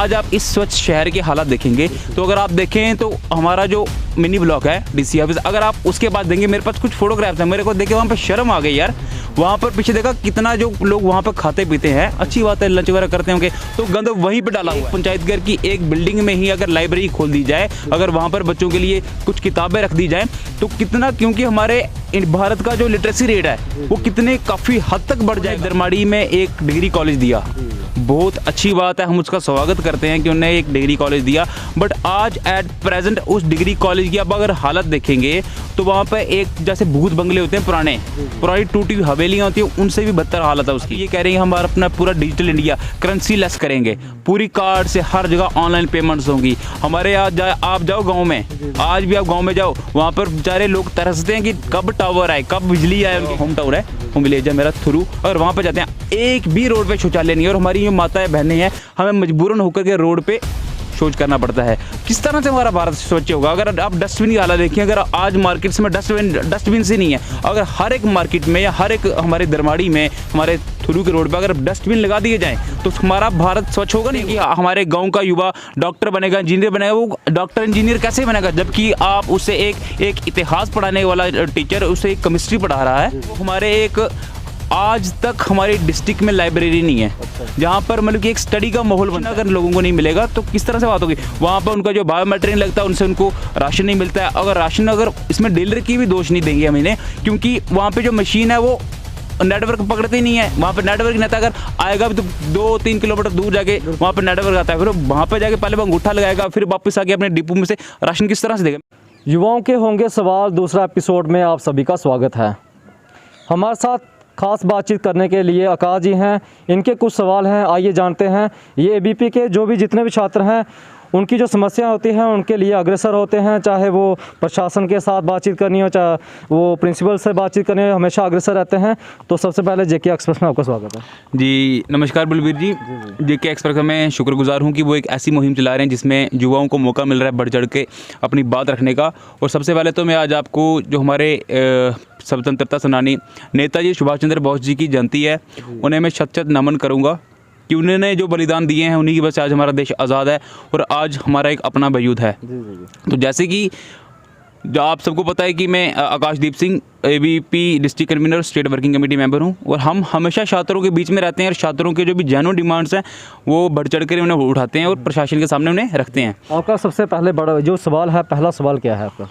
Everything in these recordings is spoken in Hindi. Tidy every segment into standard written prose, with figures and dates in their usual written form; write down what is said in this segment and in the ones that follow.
आज आप इस स्वच्छ शहर के हालात देखेंगे तो अगर आप देखें तो हमारा जो मिनी ब्लॉक है डीसी ऑफिस, अगर आप उसके पास देंगे, मेरे पास कुछ फोटोग्राफ्स हैं, मेरे को देखे वहाँ पे शर्म आ गई यार। वहाँ पर पीछे देखा कितना जो लोग वहाँ पर खाते पीते हैं, अच्छी बात है, लंच वगैरह करते होंगे, तो गंद वहीं पे डाला हुआ है। पंचायत घर की एक बिल्डिंग में ही अगर लाइब्रेरी खोल दी जाए, अगर वहाँ पर बच्चों के लिए कुछ किताबें रख दी जाए तो कितना, क्योंकि हमारे भारत का जो लिटरेसी रेट है वो कितने काफ़ी हद तक बढ़ जाए। दरमाड़ी में एक डिग्री कॉलेज दिया, बहुत अच्छी बात है, हम उसका स्वागत करते हैं कि उन्हें एक डिग्री कॉलेज दिया, बट आज एट प्रेजेंट उस डिग्री कॉलेज की आप अगर हालत देखेंगे तो वहाँ पर एक जैसे भूत बंगले होते हैं पुरानी टूटी हुई हवेलियाँ होती हैं, उनसे भी बदतर हालत है उसकी। ये कह रहे हैं हमारा अपना पूरा डिजिटल इंडिया करेंसी लेस करेंगे, पूरी कार्ड से हर जगह ऑनलाइन पेमेंट्स होंगी। हमारे यहाँ आप जाओ गाँव में, आज भी आप गाँव में जाओ, वहाँ पर बेचारे लोग तरसते हैं कि कब टावर आए, कब बिजली आए। उनकी होम टावर है, होम विलेज है मेरा थ्रू, और वहाँ पर जाते हैं एक भी रोड पे शौचालय नहीं है, और हमारी जो माताएं बहनें हैं हमें मजबूरन होकर के रोड पे शौच करना पड़ता है। किस तरह से हमारा भारत स्वच्छ होगा? अगर आप डस्टबिन की हालत देखिए, अगर आज मार्केट्स में डस्टबिन से नहीं है, अगर हर एक मार्केट में या हर एक हमारे दरमाड़ी में, हमारे थ्रू के रोड पे अगर डस्टबिन लगा दिए जाएं तो हमारा भारत स्वच्छ होगा नहीं। कि हमारे गांव का युवा डॉक्टर बनेगा, इंजीनियर बनेगा, वो डॉक्टर इंजीनियर कैसे बनेगा जबकि आप उसे एक इतिहास पढ़ाने वाला टीचर उसे एक केमिस्ट्री पढ़ा रहा है। हमारे एक आज तक हमारी डिस्ट्रिक्ट में लाइब्रेरी नहीं है जहाँ पर मतलब कि एक स्टडी का माहौल बना, अगर लोगों को नहीं मिलेगा तो किस तरह से बात होगी। वहाँ पर उनका जो बायोमेट्रिक लगता है उनसे उनको राशन नहीं मिलता है। अगर राशन, अगर इसमें डीलर की भी दोष नहीं देंगे हम इन्हें, क्योंकि वहाँ पे जो मशीन है वो नेटवर्क पकड़ते ही नहीं है। वहाँ पे नेटवर्क नहीं आता, अगर आएगा भी तो 2-3 किलोमीटर दूर जाके वहाँ पे नेटवर्क आता है, फिर वहाँ पे जाके पहले वो अंगूठा लगाएगा, फिर वापस आके अपने डिपो में से राशन किस तरह से देगा। युवाओं के होंगे सवाल दूसरा एपिसोड में आप सभी का स्वागत है। हमारे साथ खास बातचीत करने के लिए आकाश जी हैं, इनके कुछ सवाल हैं, आइए जानते हैं। ये एबीपी के जो भी जितने भी छात्र हैं उनकी जो समस्या होती हैं उनके लिए अग्रसर होते हैं, चाहे वो प्रशासन के साथ बातचीत करनी हो, चाहे वो प्रिंसिपल से बातचीत करनी हो, हमेशा अग्रसर रहते हैं। तो सबसे पहले जेके एक्सप्रेस में आपका स्वागत है। जी नमस्कार बलबीर जी। जेके एक्सप्रेस का मैं शुक्रगुजार हूँ कि वो एक ऐसी मुहिम चला रहे हैं जिसमें युवाओं को मौका मिल रहा है बढ़ चढ़ के अपनी बात रखने का। और सबसे पहले तो मैं आज आपको जो हमारे स्वतंत्रता सेनानी नेताजी सुभाष चंद्र बोस जी की जयंती है, उन्हें मैं शत शत नमन करूँगा कि उन्होंने जो बलिदान दिए हैं उन्हीं की वजह से आज हमारा देश आज़ाद है और आज हमारा एक अपना वजूद है। तो जैसे कि जो आप सबको पता है कि मैं Akashdeep Singh ABP district convenor state working committee member हूं, और हम हमेशा छात्रों के बीच में रहते हैं और छात्रों के जो भी जेन्युइन डिमांड्स हैं वो बढ़ चढ़ कर उन्हें उठाते हैं और प्रशासन के सामने उन्हें रखते हैं। आपका सबसे पहले बड़ा जो सवाल है, पहला सवाल क्या है आपका?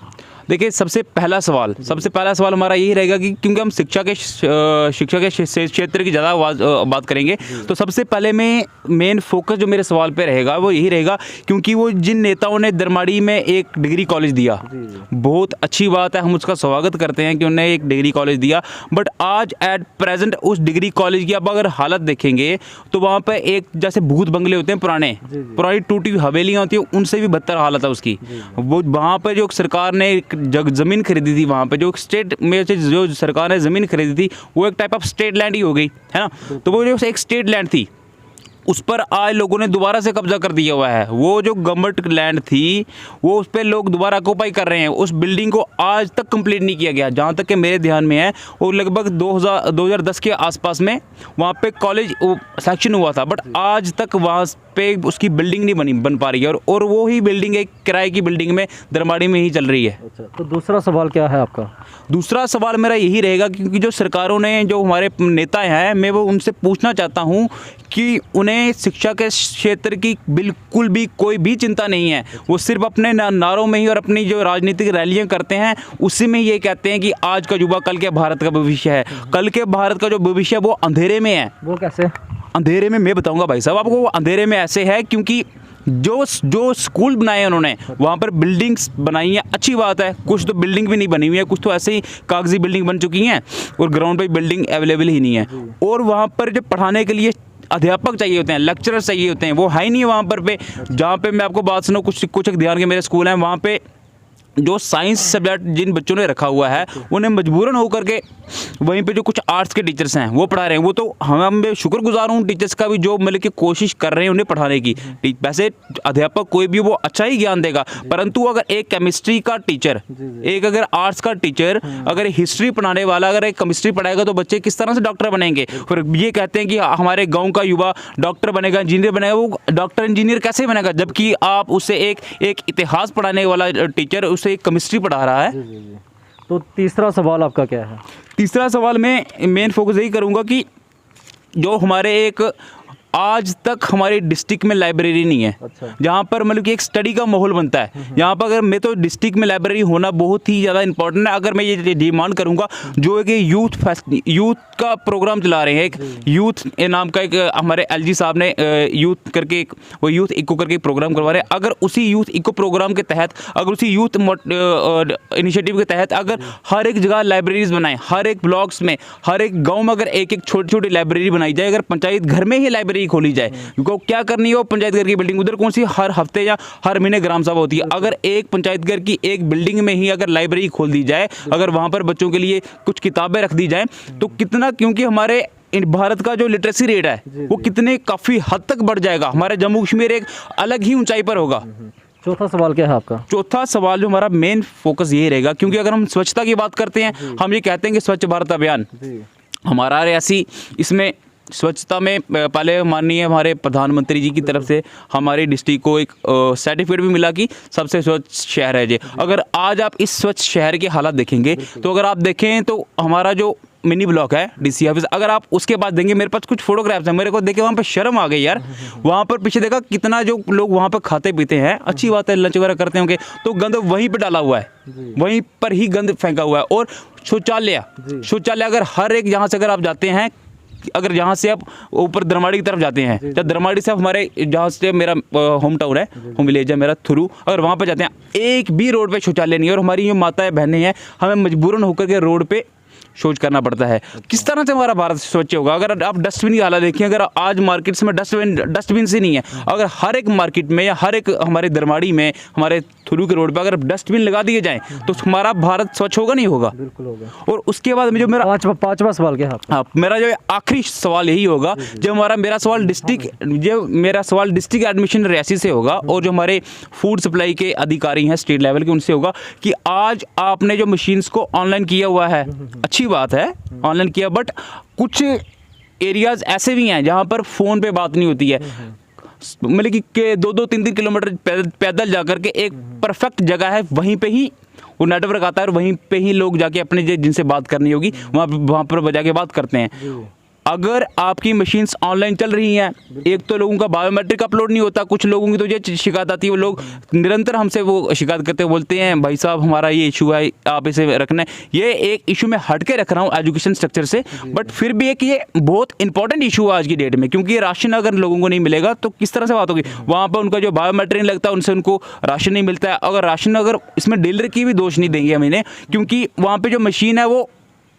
देखिए सबसे पहला सवाल हमारा यही रहेगा कि क्योंकि हम शिक्षा के क्षेत्र की ज़्यादा बात करेंगे, तो सबसे पहले मेन फोकस जो मेरे सवाल पे रहेगा वो यही रहेगा, क्योंकि वो जिन नेताओं ने दरमाड़ी में एक डिग्री कॉलेज दिया, बहुत अच्छी बात है, हम उसका स्वागत करते हैं कि उन्हें एक डिग्री कॉलेज दिया, बट आज एट प्रेजेंट उस डिग्री कॉलेज की आप अगर हालत देखेंगे तो वहाँ पर एक जैसे भूत बंगले होते हैं पुरानी टूटी हुई हवेलियाँ होती हैं, उनसे भी बदतर हालत है उसकी। वो वहाँ पर जो सरकार ने ज़मीन खरीदी थी, वहाँ पे जो स्टेट में से जो सरकार ने ज़मीन खरीदी थी वो एक टाइप ऑफ स्टेट लैंड ही हो गई है ना। तो वो जो एक स्टेट लैंड थी उस पर आज लोगों ने दोबारा से कब्जा कर दिया हुआ है। वो जो गवर्नमेंट लैंड थी वो उस पर लोग दोबारा ऑक्यूपाई कर रहे हैं। उस बिल्डिंग को आज तक कंप्लीट नहीं किया गया, जहाँ तक कि मेरे ध्यान में है। वो लगभग 2010 के आसपास में वहाँ पे कॉलेज सेक्शन हुआ था, बट आज तक वहाँ पे उसकी बिल्डिंग नहीं बन पा रही है, और वो ही बिल्डिंग एक किराए की बिल्डिंग में दरमाड़ी में ही चल रही है। अच्छा, तो दूसरा सवाल क्या है आपका? दूसरा सवाल मेरा यही रहेगा, क्योंकि जो सरकारों ने जो हमारे नेता हैं, मैं वो उनसे पूछना चाहता हूँ कि उन्हें शिक्षा के क्षेत्र की बिल्कुल भी कोई भी चिंता नहीं है। वो सिर्फ अपने नारों में ही और अपनी जो राजनीतिक रैलियां करते हैं उसी में ये कहते हैं कि आज का युवा कल के भारत का भविष्य है। कल के भारत का जो भविष्य है वो अंधेरे में है। वो कैसे अंधेरे में? मैं बताऊंगा भाई साहब आपको। वो अंधेरे में ऐसे है क्योंकि जो स्कूल बनाए हैं उन्होंने, वहाँ पर बिल्डिंग्स बनाई हैं, अच्छी बात है। कुछ तो बिल्डिंग भी नहीं बनी हुई है, कुछ तो ऐसे ही कागजी बिल्डिंग बन चुकी हैं और ग्राउंड पे बिल्डिंग अवेलेबल ही नहीं है। और वहाँ पर जो पढ़ाने के लिए अध्यापक चाहिए होते हैं, लेक्चरर चाहिए होते हैं, वो है ही नहीं है वहाँ पर। जहाँ पे मैं आपको बात सुनाऊँ, कुछ ध्यान के मेरे स्कूल हैं, वहाँ पे जो साइंस सब्जेक्ट जिन बच्चों ने रखा हुआ है उन्हें मजबूरन होकर के वहीं पे जो कुछ आर्ट्स के टीचर्स हैं वो पढ़ा रहे हैं। वो तो मैं शुक्रगुजार हूँ टीचर्स का भी, जो मतलब कि कोशिश कर रहे हैं उन्हें पढ़ाने की। वैसे अध्यापक कोई भी वो अच्छा ही ज्ञान देगा, परंतु अगर एक केमिस्ट्री का टीचर, एक अगर आर्ट्स का टीचर, अगर हिस्ट्री पढ़ाने वाला अगर एक केमिस्ट्री पढ़ाएगा तो बच्चे किस तरह से डॉक्टर बनेंगे। फिर ये कहते हैं कि हमारे गाँव का युवा डॉक्टर बनेगा, इंजीनियर बनेगा। वो डॉक्टर इंजीनियर कैसे बनेगा जबकि आप उससे एक इतिहास पढ़ाने वाला टीचर उसे एक केमिस्ट्री पढ़ा रहा है। तो तीसरा सवाल आपका क्या है? तीसरा सवाल में मेन फोकस यही करूंगा कि जो हमारे एक आज तक हमारी डिस्ट्रिक्ट में लाइब्रेरी नहीं है। अच्छा। जहाँ पर मतलब कि एक स्टडी का माहौल बनता है। यहाँ पर अगर मैं तो डिस्ट्रिक्ट में लाइब्रेरी होना बहुत ही ज़्यादा इंपॉर्टेंट है। अगर मैं ये डिमांड करूँगा, जो एक यूथ का प्रोग्राम चला रहे हैं, एक यूथ नाम का एक हमारे एलजी साहब ने यूथ करके वो यूथ इको करके प्रोग्राम करवा रहे हैं। अगर उसी यूथ इको प्रोग्राम के तहत, अगर उसी यूथ इनिशिएटिव के तहत अगर हर एक जगह लाइब्रेरीज बनाएं, हर एक ब्लॉक्स में, हर एक गाँव में अगर एक छोटी छोटी लाइब्रेरी बनाई जाए, अगर पंचायत घर में ही लाइब्रेरी खोली जाए, क्योंकि क्या करनी है वो पंचायत घर की बिल्डिंग, उधर कौन सी हर हफ्ते या हर महीने ग्राम सभा होती है। अगर एक पंचायत घर की एक बिल्डिंग में ही अगर लाइब्रेरी खोल दी जाए, अगर वहां पर बच्चों के लिए कुछ किताबें रख दी जाए तो कितना, क्योंकि हमारे भारत का जो लिटरेसी रेट है वो कितने काफ़ी हद तक बढ़ जाएगा। हमारे जम्मू कश्मीर एक अलग ही ऊंचाई पर होगा। चौथा सवाल क्या है आपका? चौथा सवाल जो हमारा मेन फोकस ये रहेगा, क्योंकि अगर हम स्वच्छता की बात करते हैं, हम ये कहते हैं कि स्वच्छ भारत अभियान हमारा रियासी, इसमें स्वच्छता में पहले माननीय हमारे प्रधानमंत्री जी की तरफ से हमारी डिस्ट्रिक्ट को एक सर्टिफिकेट भी मिला कि सबसे स्वच्छ शहर है। जी अगर आज आप इस स्वच्छ शहर के हालात देखेंगे तो अगर आप देखें तो हमारा जो मिनी ब्लॉक है डीसी ऑफिस, अगर आप उसके पास देंगे, मेरे पास कुछ फोटोग्राफ्स हैं, मेरे को देखे वहाँ पे शर्म आ गई यार। वहाँ पर पीछे देखा कितना जो लोग वहाँ पर खाते पीते हैं, अच्छी बात है, लंच वगैरह करते होंगे, तो गंद वहीं पर डाला हुआ है, वहीं पर ही गंद फेंका हुआ है। और शौचालय अगर हर एक, यहाँ से अगर आप जाते हैं, अगर यहाँ से आप ऊपर दरमाड़ी की तरफ जाते हैं, जब दरमाड़ी से आप हमारे जहाँ से मेरा होम टाउन है, होम विलेज है मेरा थ्रू, अगर वहाँ पर जाते हैं एक भी रोड पे शौचालय नहीं है। और हमारी जो माताएं बहनें हैं, हमें मजबूरन होकर के रोड पे शौच करना पड़ता है। किस तरह से हमारा भारत स्वच्छ होगा? अगर आप डस्टबिन की हालत देखिए, अगर आज मार्केट्स में डस्टबिन से नहीं है, अगर हर एक मार्केट में या हर एक हमारे दरमाड़ी में, हमारे थ्रू के रोड पे अगर डस्टबिन लगा दिए जाएं तो हमारा भारत स्वच्छ होगा नहीं होगा? बिल्कुल होगा। और उसके बाद में जो मेरा पांचवा सवाल क्या है? हाँ, मेरा जो आखिरी सवाल यही होगा, जो मेरा सवाल डिस्ट्रिक्ट एडमिशन रियासी से होगा, और जो हमारे फूड सप्लाई के अधिकारी हैं स्टेट लेवल के, उनसे होगा कि आज आपने जो मशीन्स को ऑनलाइन किया हुआ है, अच्छी बात है ऑनलाइन किया, बट कुछ एरियाज ऐसे भी हैं जहां पर फोन पे बात नहीं होती है। मतलब कि 2-3 किलोमीटर पैदल जाकर के एक परफेक्ट जगह है, वहीं पे ही वो नेटवर्क आता है और वहीं पे ही लोग जाके अपने जिनसे बात करनी होगी वहाँ पर जाके बात करते हैं। अगर आपकी मशीन्स ऑनलाइन चल रही हैं, एक तो लोगों का बायोमेट्रिक अपलोड नहीं होता, कुछ लोगों की तो ये शिकायत आती है, वो लोग निरंतर हमसे वो शिकायत करते हैं, बोलते हैं भाई साहब हमारा ये इशू है, आप इसे रखना है। ये एक इशू मैं हट के रख रहा हूँ एजुकेशन स्ट्रक्चर से, बट फिर भी एक ये बहुत इंपॉर्टेंट इशू है आज की डेट में, क्योंकि ये राशन अगर लोगों को नहीं मिलेगा तो किस तरह से बात होगी? वहाँ पर उनका जो बायोमेट्रिक लगता है, उनसे उनको राशन नहीं मिलता है। अगर इसमें डीलर की भी दोष नहीं देंगे हम इन्हें, क्योंकि वहाँ पर जो मशीन है वो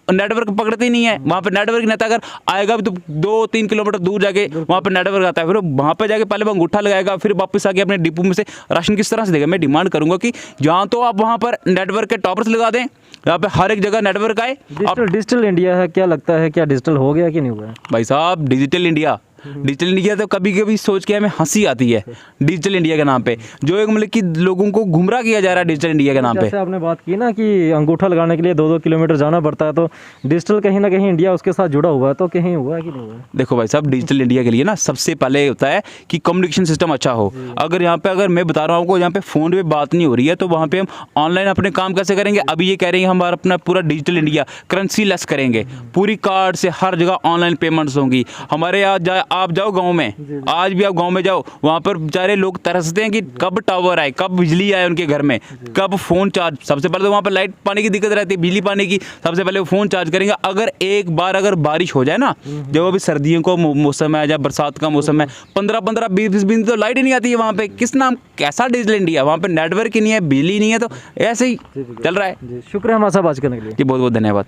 नेटवर्क पकड़ते नहीं है। वहाँ पर नेटवर्क नहीं आता, अगर आएगा भी तो 2-3 किलोमीटर दूर जाके वहाँ पर नेटवर्क आता है, फिर वहाँ पर जाके पहले वो अंगूठा लगाएगा, फिर वापस आके अपने डिपो में से राशन किस तरह से देगा? मैं डिमांड करूंगा कि जहाँ तो आप वहाँ पर नेटवर्क के टॉपर्स लगा दें, यहाँ पे हर एक जगह नेटवर्क आए। डिजिटल इंडिया है, क्या लगता है क्या डिजिटल हो गया कि नहीं हुआ? भाई साहब डिजिटल इंडिया तो कभी कभी सोच के हमें हंसी आती है डिजिटल इंडिया के नाम पे, जो एक मतलब कि लोगों को गुमराह किया जा रहा है डिजिटल इंडिया के नाम पे। जैसे आपने बात की ना कि अंगूठा लगाने के लिए 2-2 किलोमीटर जाना पड़ता है, तो डिजिटल कहीं ना कहीं इंडिया उसके साथ जुड़ा हुआ है, तो कहीं हुआ है कि नहीं हुआ? देखो भाई साहब, डिजिटल इंडिया के लिए ना सबसे पहले होता है कि कम्युनिकेशन सिस्टम अच्छा हो। अगर यहाँ पे अगर मैं बता रहा हूँ आपको, यहाँ पे फ़ोन पे बात नहीं हो रही है, तो वहाँ पे हम ऑनलाइन अपने काम कैसे करेंगे? अभी ये कह रहे हैं हम अपना पूरा डिजिटल इंडिया करेंसी लेस करेंगे, पूरी कार्ड से हर जगह ऑनलाइन पेमेंट्स होंगी। हमारे यहाँ आप जाओ गाँव में, आज भी आप गांव में जाओ, वहां पर बेचारे लोग तरसते हैं कि कब टावर आए, कब बिजली आए उनके घर में, कब फोन चार्ज। सबसे पहले तो वहां पर लाइट पानी की दिक्कत रहती है, बिजली पानी की, सबसे पहले वो फोन चार्ज करेंगे। अगर एक बार अगर बारिश हो जाए ना, जब अभी सर्दियों का मौसम है या बरसात का मौसम है, 15-15 20 दिन तो लाइट ही नहीं आती है वहाँ पे। किस नाम, कैसा डिजिटल इंडिया? वहाँ पे नेटवर्क ही नहीं है, बिजली नहीं है, तो ऐसे ही चल रहा है। शुक्रिया हमारे साथ बात करने के लिए। जी बहुत बहुत धन्यवाद।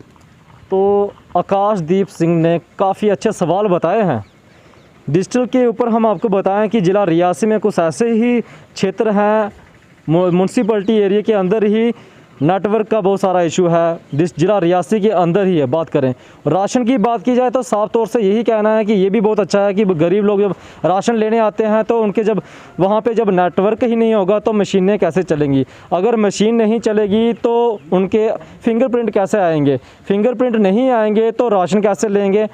तो आकाशदीप सिंह ने काफ़ी अच्छे सवाल बताए हैं डिजिटल के ऊपर। हम आपको बताएं कि ज़िला रियासी में कुछ ऐसे ही क्षेत्र हैं म्यूनसिपलिटी एरिया के अंदर ही नेटवर्क का बहुत सारा इशू है। जिला रियासी के अंदर ही है। बात करें राशन की बात की जाए तो साफ तौर से यही कहना है कि ये भी बहुत अच्छा है कि गरीब लोग जब राशन लेने आते हैं तो उनके जब वहाँ पे जब नेटवर्क ही नहीं होगा तो मशीनें कैसे चलेंगी। अगर मशीन नहीं चलेगी तो उनके फिंगरप्रिंट कैसे आएंगे, फिंगरप्रिंट नहीं आएंगे तो राशन कैसे लेंगे।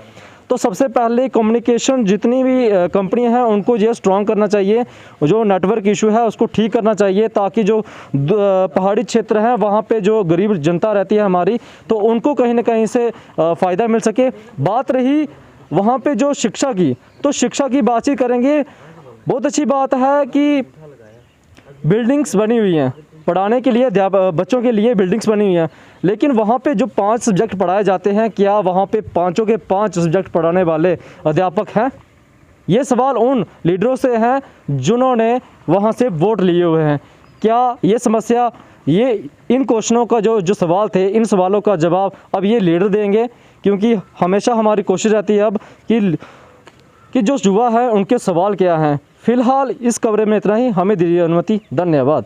तो सबसे पहले कम्युनिकेशन जितनी भी कंपनियां हैं उनको ये स्ट्रॉन्ग करना चाहिए, जो नेटवर्क इशू है उसको ठीक करना चाहिए, ताकि जो पहाड़ी क्षेत्र हैं वहाँ पे जो गरीब जनता रहती है हमारी, तो उनको कहीं ना कहीं से फ़ायदा मिल सके। बात रही वहाँ पे जो शिक्षा की, तो शिक्षा की बातचीत करेंगे। बहुत अच्छी बात है कि बिल्डिंग्स बनी हुई हैं पढ़ाने के लिए, बच्चों के लिए बिल्डिंग्स बनी हुई हैं, लेकिन वहाँ पे जो 5 सब्जेक्ट पढ़ाए जाते हैं, क्या वहाँ पे पाँचों के 5 सब्जेक्ट पढ़ाने वाले अध्यापक हैं? ये सवाल उन लीडरों से हैं जिन्होंने वहाँ से वोट लिए हुए हैं। क्या ये समस्या, ये इन क्वेश्चनों का जो सवाल थे, इन सवालों का जवाब अब ये लीडर देंगे? क्योंकि हमेशा हमारी कोशिश रहती है अब कि जो युवा है उनके सवाल क्या हैं। फ़िलहाल इस कवरेज में इतना ही। हमें दीजिए अनुमति। धन्यवाद।